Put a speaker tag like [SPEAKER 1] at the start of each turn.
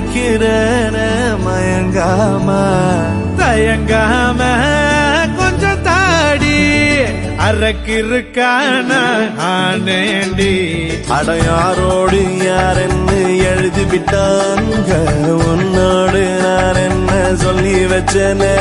[SPEAKER 1] நிக்கிறேன மயங்காம
[SPEAKER 2] தயங்காம கொஞ்சம் தாடி அரக்கிருக்கான ஆனேண்டி
[SPEAKER 1] அடையாரோடு யாரென்னு எழுதி விட்டாங்க உன்னோடு நான் என்ன சொல்லி வச்சனே